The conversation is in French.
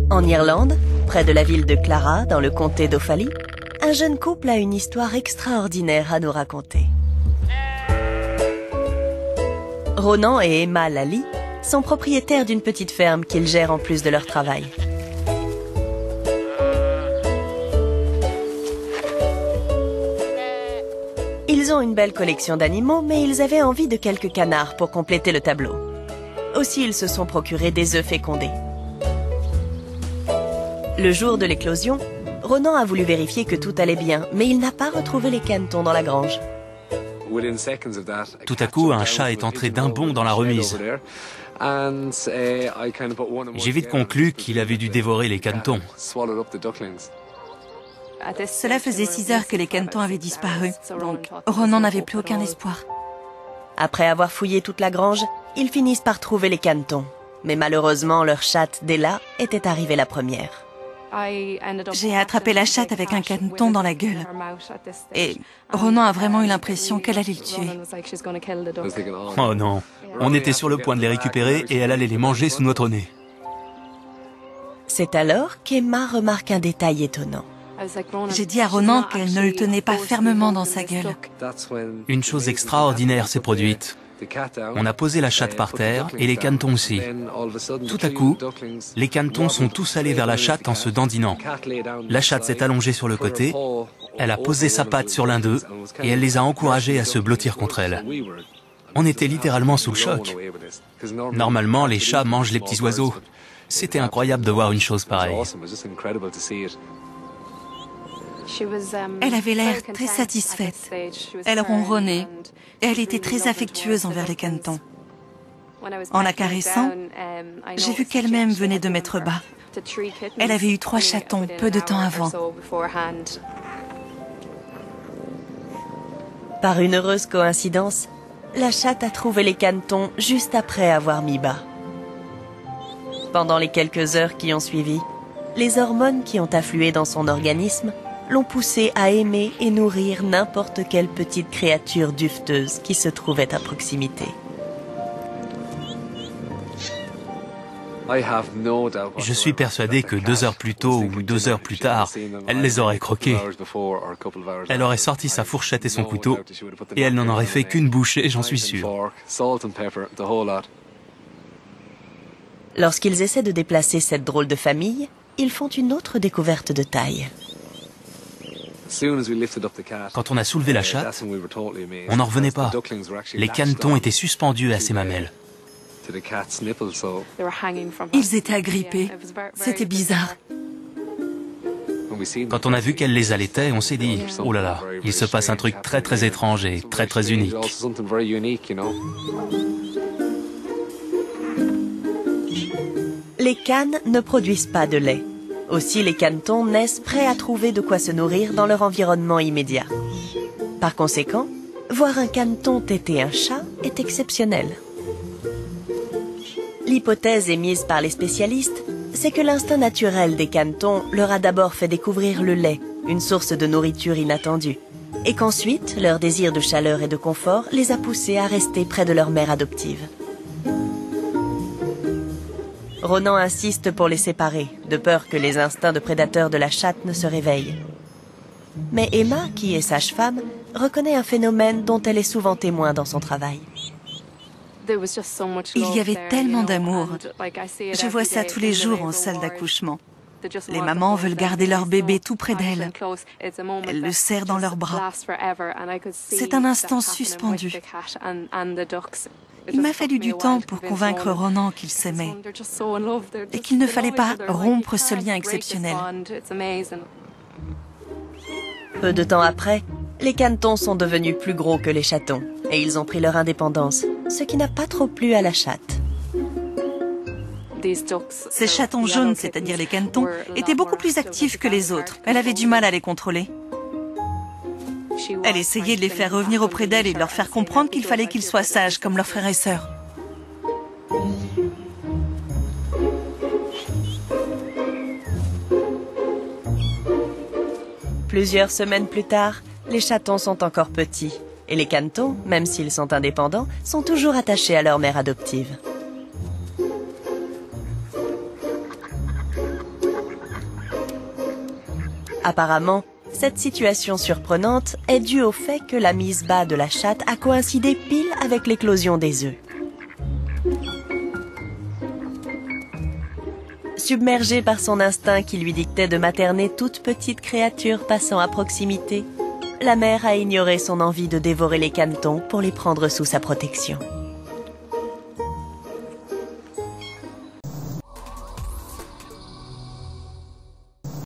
En Irlande, près de la ville de Clara, dans le comté d'Offaly, un jeune couple a une histoire extraordinaire à nous raconter. Ronan et Emma Lally sont propriétaires d'une petite ferme qu'ils gèrent en plus de leur travail. Ils ont une belle collection d'animaux, mais ils avaient envie de quelques canards pour compléter le tableau. Aussi, ils se sont procurés des œufs fécondés. Le jour de l'éclosion, Ronan a voulu vérifier que tout allait bien, mais il n'a pas retrouvé les canetons dans la grange. Tout à coup, un chat est entré d'un bond dans la remise. J'ai vite conclu qu'il avait dû dévorer les canetons. Cela faisait 6 heures que les canetons avaient disparu, donc Ronan n'avait plus aucun espoir. Après avoir fouillé toute la grange, ils finissent par trouver les canetons. Mais malheureusement, leur chatte, Della, était arrivée la première. J'ai attrapé la chatte avec un caneton dans la gueule. Et Ronan a vraiment eu l'impression qu'elle allait le tuer. Oh non, on était sur le point de les récupérer et elle allait les manger sous notre nez. C'est alors qu'Emma remarque un détail étonnant. J'ai dit à Ronan qu'elle ne le tenait pas fermement dans sa gueule. Une chose extraordinaire s'est produite. On a posé la chatte par terre et les canetons aussi. Tout à coup, les canetons sont tous allés vers la chatte en se dandinant. La chatte s'est allongée sur le côté, elle a posé sa patte sur l'un d'eux et elle les a encouragés à se blottir contre elle. On était littéralement sous le choc. Normalement, les chats mangent les petits oiseaux. C'était incroyable de voir une chose pareille. Elle avait l'air très satisfaite. Elle ronronnait et elle était très affectueuse envers les canetons. En la caressant, j'ai vu qu'elle-même venait de mettre bas. Elle avait eu 3 chatons peu de temps avant. Par une heureuse coïncidence, la chatte a trouvé les canetons juste après avoir mis bas. Pendant les quelques heures qui ont suivi, les hormones qui ont afflué dans son organisme l'ont poussée à aimer et nourrir n'importe quelle petite créature duveteuse qui se trouvait à proximité. Je suis persuadé que 2 heures plus tôt ou 2 heures plus tard, elle les aurait croqués. Elle aurait sorti sa fourchette et son couteau, et elle n'en aurait fait qu'une bouchée, j'en suis sûr. Lorsqu'ils essaient de déplacer cette drôle de famille, ils font une autre découverte de taille. Quand on a soulevé la chatte, on n'en revenait pas. Les canetons étaient suspendus à ses mamelles. Ils étaient agrippés. C'était bizarre. Quand on a vu qu'elle les allaitait, on s'est dit « Oh là là, il se passe un truc très très étrange et très très unique. » Les canes ne produisent pas de lait. Aussi, les canetons naissent prêts à trouver de quoi se nourrir dans leur environnement immédiat. Par conséquent, voir un caneton téter un chat est exceptionnel. L'hypothèse émise par les spécialistes, c'est que l'instinct naturel des canetons leur a d'abord fait découvrir le lait, une source de nourriture inattendue, et qu'ensuite, leur désir de chaleur et de confort les a poussés à rester près de leur mère adoptive. Ronan insiste pour les séparer, de peur que les instincts de prédateur de la chatte ne se réveillent. Mais Emma, qui est sage-femme, reconnaît un phénomène dont elle est souvent témoin dans son travail. Il y avait tellement d'amour. Je vois ça tous les jours en salle d'accouchement. Les mamans veulent garder leur bébé tout près d'elles. Elles le serrent dans leurs bras. C'est un instant suspendu. Il m'a fallu du temps pour convaincre Ronan qu'il s'aimait et qu'il ne fallait pas rompre ce lien exceptionnel. Peu de temps après, les canetons sont devenus plus gros que les chatons et ils ont pris leur indépendance, ce qui n'a pas trop plu à la chatte. Ces chatons jaunes, c'est-à-dire les canetons, étaient beaucoup plus actifs que les autres. Elle avait du mal à les contrôler. Elle essayait de les faire revenir auprès d'elle et de leur faire comprendre qu'il fallait qu'ils soient sages comme leurs frères et sœurs. Plusieurs semaines plus tard, les chatons sont encore petits et les canetons, même s'ils sont indépendants, sont toujours attachés à leur mère adoptive. Apparemment, cette situation surprenante est due au fait que la mise bas de la chatte a coïncidé pile avec l'éclosion des œufs. Submergée par son instinct qui lui dictait de materner toute petite créature passant à proximité, la mère a ignoré son envie de dévorer les canetons pour les prendre sous sa protection.